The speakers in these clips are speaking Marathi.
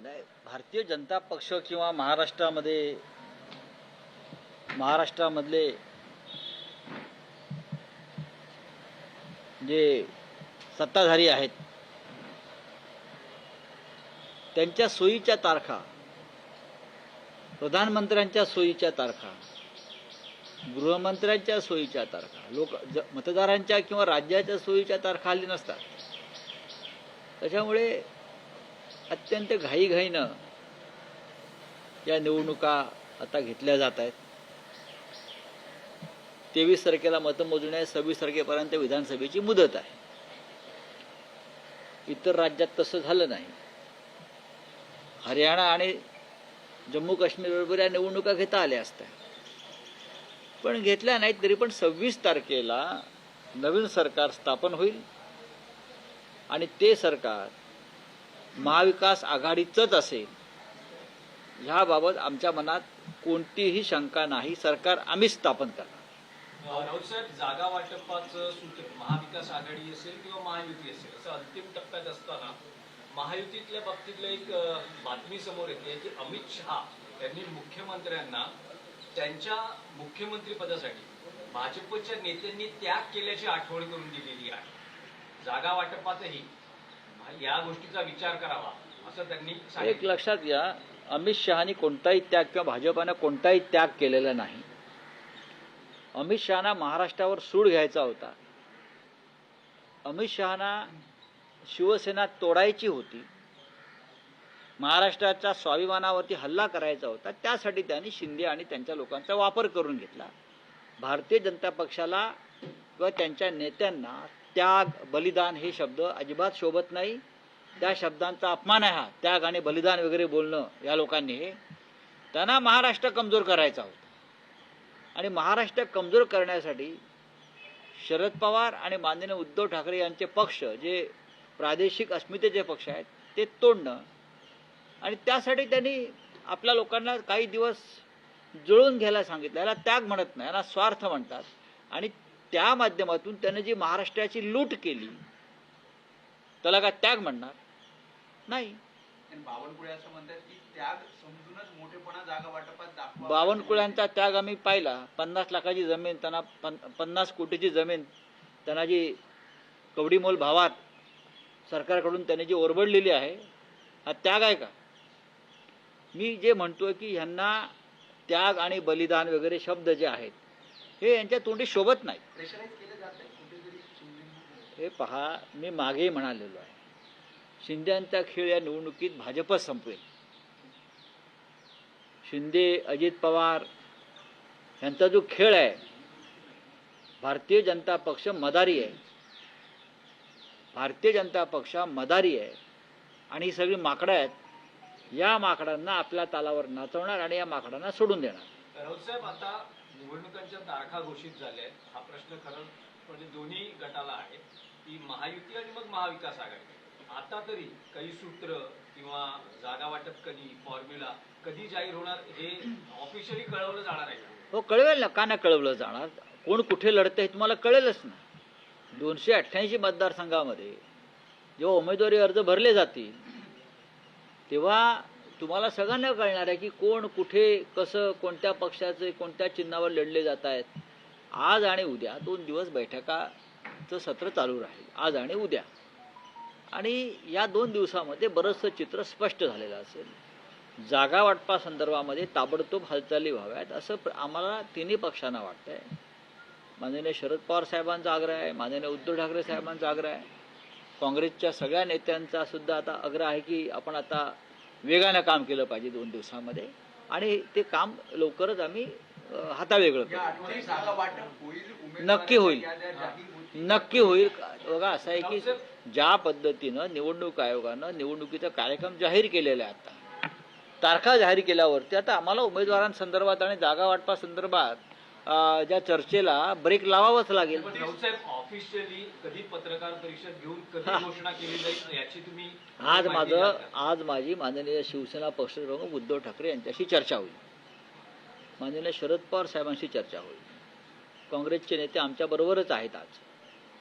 नाही, भारतीय जनता पक्ष किंवा महाराष्ट्रामधले जे सत्ताधारी आहेत त्यांच्या सोयीच्या तारखा, प्रधानमंत्र्यांच्या सोयीच्या तारखा, गृहमंत्र्यांच्या सोयीच्या तारखा, मतदारांच्या किंवा राज्याच्या सोयीच्या तारखा हल्ली नसतात. त्याच्यामुळे अत्यंत घाईघाईनं या निवडणुका आता घेतल्या जात आहेत. 23 तारखेला मतमोजणी आहे, 26 तारखेपर्यंत विधानसभेची मुदत आहे. इतर राज्यात तसं झालं नाही. हरियाणा आणि जम्मू काश्मीरबरोबर या निवडणुका घेता आल्या असत्या, पण घेतल्या नाहीत. तरी पण 26 तारखेला नवीन सरकार स्थापन होईल आणि ते सरकार महाविकास आघाडीचंच असेल ह्याबाबत आमच्या मनात कोणतीही शंका नाही. सरकार आम्हीच स्थापन करणार. राऊत साहेब, जागा वाटपाचं सूत्र महाविकास आघाडी असेल किंवा महायुती असेल असं अंतिम टप्प्यात असताना महायुतीतल्या बाबतीतलं एक बातमी समोर येते की अमित शहा यांनी मुख्यमंत्र्यांना त्यांच्या मुख्यमंत्री पदासाठी भाजपच्या नेत्यांनी त्याग केल्याची आठवण करून दिलेली आहे. जागा वाटपातही या गोष्टीचा विचार करावा असं त्यांनी सांगितलं. एक लक्षात घ्या, अमित शहानी कोणताही त्याग किंवा भाजपानं कोणताही त्याग केलेला नाही. अमित शहाना महाराष्ट्रावर सूड घ्यायचा होता. अमित शहाना शिवसेना तोडायची होती. महाराष्ट्राच्या स्वाभिमानावरती हल्ला करायचा होता. त्यासाठी त्यांनी शिंदे आणि त्यांच्या लोकांचा वापर करून घेतला. भारतीय जनता पक्षाला किंवा त्यांच्या नेत्यांना त्याग, बलिदान हे शब्द अजिबात शोभत नाही. त्या शब्दांचा अपमान आहे हा. त्याग आणि बलिदान वगैरे बोलणं या लोकांनी, त्यांना महाराष्ट्र कमजोर करायचा होता. आणि महाराष्ट्र कमजोर करण्यासाठी शरद पवार आणि माननीय उद्धव ठाकरे यांचे पक्ष, जे प्रादेशिक अस्मितेचे पक्ष आहेत, ते तोडणं, आणि त्यासाठी त्यांनी आपल्या लोकांना काही दिवस जुळवून घ्यायला सांगितलं. याला त्याग म्हणत नाही, याला स्वार्थ म्हणतात. आणि त्या माध्यमातून त्याने जी महाराष्ट्राची लूट केली त्याला काय त्याग म्हणणार नाही. बावनकुळे असं म्हणतात की त्याग समजूनच मोठेपणा जागा वाटपात दाखवा. बावनकुळ्यांचा त्याग आम्ही पाहिला. 50 लाखाची जमीन त्यांना, 50 कोटीची जमीन त्यांना जी कवडीमोल भावात सरकारकडून त्यांनी जी ओरबडलेली आहे, हा त्याग आहे का? मी जे म्हणतोय की ह्यांना त्याग आणि बलिदान वगैरे शब्द जे आहेत हे यांच्या तोंडी शोभत नाही. प्रेशराईज केलं जात आहे कुठेतरी. हे पहा, मी मागेही म्हणालेलो आहे, शिंदेंचा खेळ या निवडणुकीत भाजपच संपवेल. शिंदे, अजित पवार यांचा जो खेळ आहे, भारतीय जनता पक्ष मदारी आहे. भारतीय जनता पक्ष मदारी आहे आणि ही सगळी माकडं आहेत. या माकडांना आपल्या तालावर नाचवणार आणि या माकडांना सोडून देणार. राऊत साहेब, आता निवडणुकांच्या तारखा घोषित झाल्या आहेत. हा प्रश्न खरं म्हणजे दोन्ही गटाला आहे की महायुती आणि मग महाविकास आघाडी. आता तरी काही सूत्र किंवा जागा वाटप कधी, फॉर्म्युला कधी जाहीर होणार हे ऑफिशियली कळवलं जाणार आहे का? हो, कळवेल ना. का नाही कळवलं जाणार? कोण कुठे लढतं हे तुम्हाला कळेलच ना. 288 मतदारसंघामध्ये जेव्हा उमेदवारी अर्ज भरले जातील तेव्हा तुम्हाला सगळ्यांना कळणार आहे की कोण कुठे, कसं, कोणत्या पक्षाचे, कोणत्या चिन्हावर लढले जात आहेत. आज आणि उद्या 2 दिवस बैठकाचं सत्र चालू राहील, आज आणि उद्या. आणि या 2 दिवसामध्ये बरंचसं चित्र स्पष्ट झालेलं असेल. जागा वाटपासंदर्भामध्ये ताबडतोब हालचाली व्हाव्यात असं आम्हाला तिन्ही पक्षांना वाटतं आहे. माननीय शरद पवार साहेबांचा आग्रह आहे, माननीय उद्धव ठाकरे साहेबांचा आग्रह आहे, काँग्रेसच्या सगळ्या नेत्यांचा सुद्धा आता आग्रह आहे की आपण आता वेगानं काम केलं पाहिजे 2 दिवसामध्ये, आणि ते काम लवकरच आम्ही हातावेगळं करू. नक्की होईल, नक्की होईल. बघा, असं आहे की ज्या पद्धतीनं निवडणूक आयोगानं निवडणुकीचा कार्यक्रम जाहीर केलेला आहे, आता तारखा जाहीर केल्यावरती आता आम्हाला उमेदवारांसंदर्भात आणि जागा वाटपासंदर्भात ज्या चर्चेला ब्रेक लावावंच लागेल. राऊत साहेब, ऑफिशियली कधी पत्रकार परिषद घेऊन कधी घोषणा केली जाईल याची तुम्ही आज माझी माननीय शिवसेना पक्षप्रमुख उद्धव ठाकरे यांच्याशी चर्चा होईल. माननीय शरद पवार साहेबांशी चर्चा होईल. काँग्रेसचे नेते आमच्याबरोबरच आहेत आज,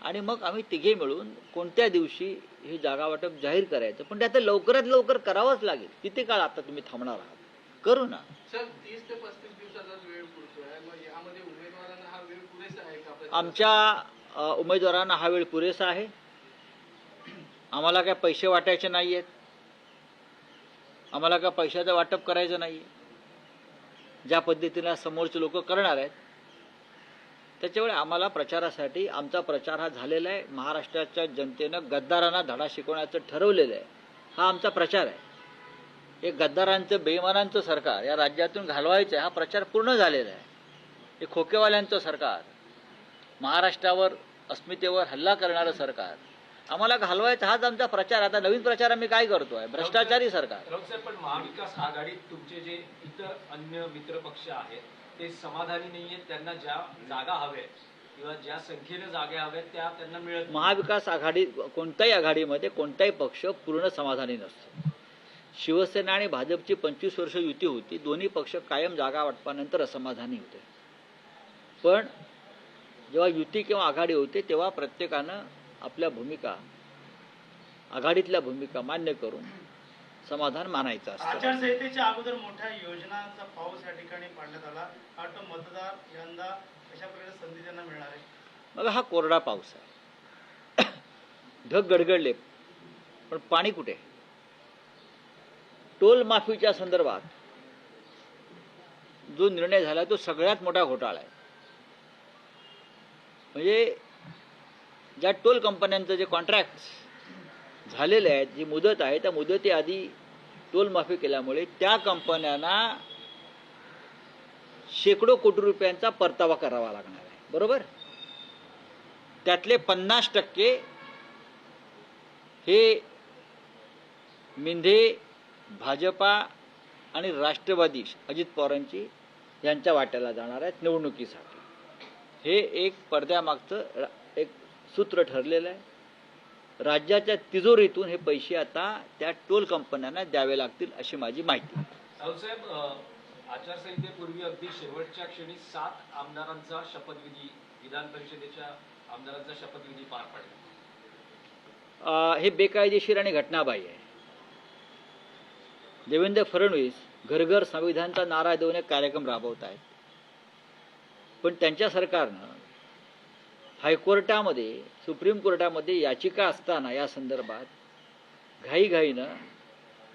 आणि मग आम्ही तिघे मिळून कोणत्या दिवशी ही जागा वाटप जाहीर करायचं, पण ते आता लवकरात लवकर करावंच लागेल. किती काळ आता तुम्ही थांबणार आहात? करू ना. सर 30 ते 35 दिवसाचाच वेळ पुरतोय, मग यामध्ये उमेदवारांना हा वेळ पुरेसा आहे का? आमच्या उमेदवारांना हा वेळ पुरेसा आहे. आम्हाला काय पैसे वाटायचे नाही आहेत, आम्हाला काय पैशाचं वाटप करायचं नाही आहे. ज्या पद्धतीनं समोरचे लोक करणार आहेत त्याच्यामुळे आम्हाला प्रचारासाठी आमचा प्रचार हा झालेला आहे. महाराष्ट्राच्या जनतेनं गद्दारांना धडा शिकवण्याचं ठरवलेलं आहे. हा आमचा प्रचार आहे. हे गद्दारांचं बेईमानांचं सरकार या राज्यातून घालवायचं आहे, हा प्रचार पूर्ण झालेला आहे. हे खोकेवाल्यांचं सरकार, महाराष्ट्रावर अस्मितेवर हल्ला करणारं सरकार आम्हाला घालवायचं, हाच आमचा प्रचार. आता नवीन प्रचार आम्ही काय करतोय? भ्रष्टाचारी सरकार. राऊत साहेब, पण महाविकास आघाडीत तुमचे जे इतर अन्य मित्र पक्ष आहेत ते समाधानी नाहीयेत. त्यांना ज्या जागा हव्यात किंवा ज्या संख्येने जागा हव्यात त्या त्यांना मिळत नाही. महाविकास आघाडी, कोणत्याही आघाडीमध्ये कोणताही पक्ष पूर्ण समाधानी नसतो. शिवसेना आणि भाजपची 25 वर्ष युती होती. दोन्ही पक्ष कायम जागा वाटपानंतर असमाधानी होते. पण जेव्हा युती किंवा आघाडी होते तेव्हा प्रत्येकानं आपल्या भूमिका, आघाडीतल्या भूमिका मान्य करून समाधान मानायचं असतं. आचारसंहितेच्या अगोदर मोठ्या योजनांचा पाऊस या ठिकाणी पाडण्यात आला. वाटतं मतदार यंदा कशा प्रकारे संधी त्यांना मिळणार आहे? मग हा कोरडा पाऊस आहे. ढग गडगडले पण पाणी कुठे? टोल माफीच्या संदर्भात जो निर्णय झाला तो सगळ्यात मोठा घोटाळा आहे. म्हणजे ज्या टोल कंपन्यांचं जे कॉन्ट्रॅक्ट झालेले आहेत, जी मुदत आहे त्या मुदतीआधी टोल माफी केल्यामुळे त्या कंपन्यांना शेकडो कोटी रुपयांचा परतावा करावा लागणार आहे. बरोबर? त्यातले 50% हे मिंधे, भाजपा आणि राष्ट्रवादी अजित पवारांची यांच्या वाट्याला जाणार आहेत निवडणुकीसाठी. हे एक पडद्यामागचं एक सूत्र ठरलेलं आहे. राज्याच्या तिजोरीतून हे पैसे आता त्या टोल कंपन्यांना द्यावे लागतील अशी माझी माहिती. राऊतसाहेब, आचारसंहितेपूर्वी अगदी शेवटच्या क्षणी 7 आमदारांचा शपथविधी, विधान परिषदेच्या आमदारांचा शपथविधी पार पडला. हे बेकायदेशीर आणि घटनाबाह्य आहे. देवेंद्र फडणवीस घरघर संविधानचा नारा देऊन एक कार्यक्रम राबवत आहेत, पण त्यांच्या सरकारनं हायकोर्टामध्ये, सुप्रीम कोर्टामध्ये याचिका असताना या संदर्भात घाईघाईनं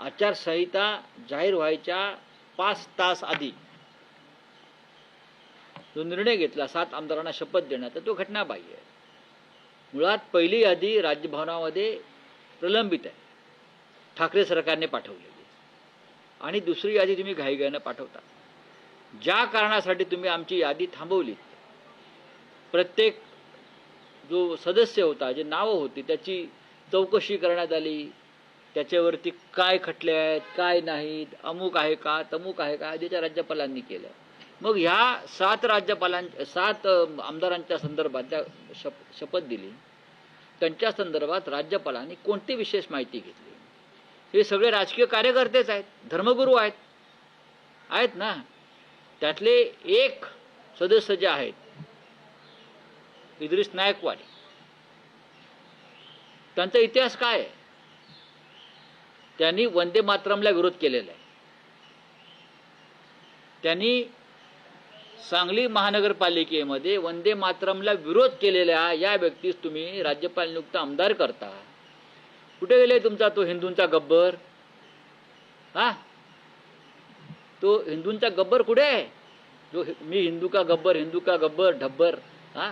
आचारसंहिता जाहीर व्हायच्या 5 तास आधी जो निर्णय घेतला 7 आमदारांना शपथ देण्याचा, तो घटनाबाह्य आहे. मुळात पहिली यादी राजभवनामध्ये प्रलंबित आहे, ठाकरे सरकारने पाठवलेली, आणि दुसरी यादी तुम्ही घाईघाईनं पाठवता. ज्या कारणासाठी तुम्ही आमची यादी थांबवली, प्रत्येक जो सदस्य होता, जे नावं होती त्याची चौकशी करण्यात आली, त्याच्यावरती काय खटले आहेत काय नाहीत, अमुक आहे का तमुक आहे का, आधीच्या राज्यपालांनी केलं. मग ह्या 7 आमदारांच्या संदर्भात त्या शपथ दिली, त्यांच्या संदर्भात राज्यपालांनी कोणती विशेष माहिती घेतली? हे सगळे राजकीय कार्यकर्तेच आहेत, धर्मगुरू आहेत ना. त्यातले एक सदस्य जे आहेत इद्रिस नायकवाडी, त्यांचा इतिहास काय आहे? त्यांनी वंदे मातरमला विरोध केलेला आहे. त्यांनी सांगली महानगरपालिकेमध्ये वंदे मातरमला विरोध केलेल्या या व्यक्तीस तुम्ही राज्यपाल नियुक्त आमदार करता. कुठे गेले तुमचा तो हिंदूंचा गब्बर? हा, तो हिंदूंचा गब्बर कुठे आहे? जो मी हिंदू का गब्बर ढब्बर. हा,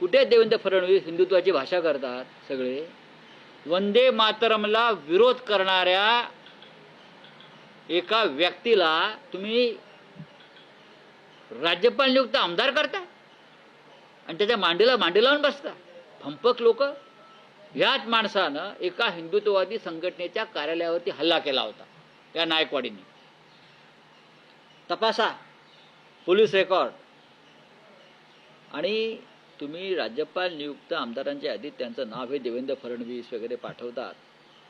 कुठे देवेंद्र फडणवीस हिंदुत्वाची भाषा करतात सगळे? वंदे मातरमला विरोध करणाऱ्या एका व्यक्तीला तुम्ही राज्यपाल नियुक्त आमदार करता आणि त्याच्या मांडीला लावून बसता. भंपक लोक. ह्याच माणसानं एका हिंदुत्ववादी संघटनेच्या कार्यालयावरती हल्ला केला होता या नायकवाडींनी. तपासा पोलीस रेकॉर्ड. आणि तुम्ही राज्यपाल नियुक्त आमदारांच्या यादीत त्यांचं नाव हे देवेंद्र फडणवीस वगैरे पाठवतात.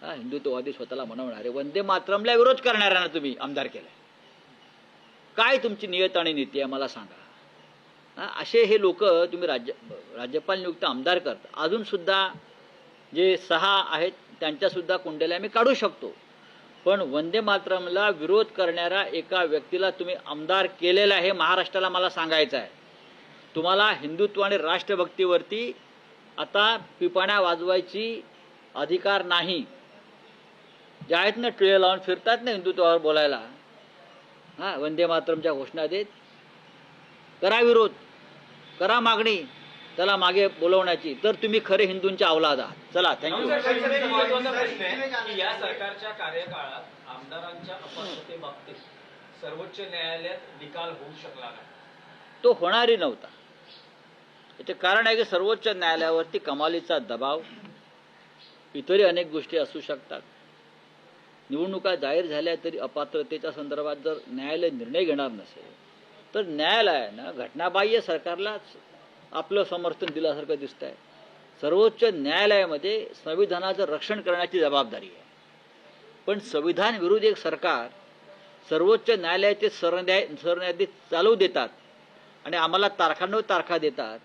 हा, हिंदुत्ववादी स्वतःला म्हणवणारे वंदे मातरमला विरोध करणाऱ्यांना तुम्ही आमदार केलाय. काय तुमची नियत आणि नीती आहे मला सांगा. असे हे लोक तुम्ही राज्यपाल नियुक्त आमदार करता. अजूनसुद्धा जे 6 आहेत त्यांच्यासुद्धा कुंडल्या आम्ही काढू शकतो. पण वंदे मातरमला विरोध करणाऱ्या एका व्यक्तीला तुम्ही आमदार केलेलं आहे महाराष्ट्राला मला सांगायचं आहे. तुम्हाला हिंदुत्व आणि राष्ट्रभक्तीवरती आता पिपाण्या वाजवायची अधिकार नाही. जे आहेत ना टिळे लावून फिरतात ना हिंदुत्वावर बोलायला, वंदे मातरमच्या घोषणा देत, करा विरोध, करा मागणी त्याला मागे बोलवण्याची, तर तुम्ही खरे हिंदूंच्या अवलाद आहात. चला, थँक्यू. एक महत्त्वाचा प्रश्न आहे की या सरकारच्या कार्यकाळात आमदारांच्या अपात्रतेबाबतीत सर्वोच्च न्यायालयात निकाल होऊ शकला नाही. तो होणारही नव्हता. याचे कारण आहे की सर्वोच्च न्यायालयावरती कमालीचा दबाव, इतरही अनेक गोष्टी असू शकतात. निवडणुका जाहीर झाल्या तरी अपात्रतेच्या संदर्भात जर न्यायालय निर्णय घेणार नसेल तर न्यायालयानं घटनाबाह्य सरकारलाच आपलं समर्थन दिल्यासारखं दिसतंय. सर्वोच्च न्यायालयामध्ये संविधानाचं रक्षण करण्याची जबाबदारी आहे. पण संविधान विरोधी एक सरकार सर्वोच्च न्यायालयाचे सरन्यायाधीश चालवू देतात आणि आम्हाला तारखांवर तारखा देतात.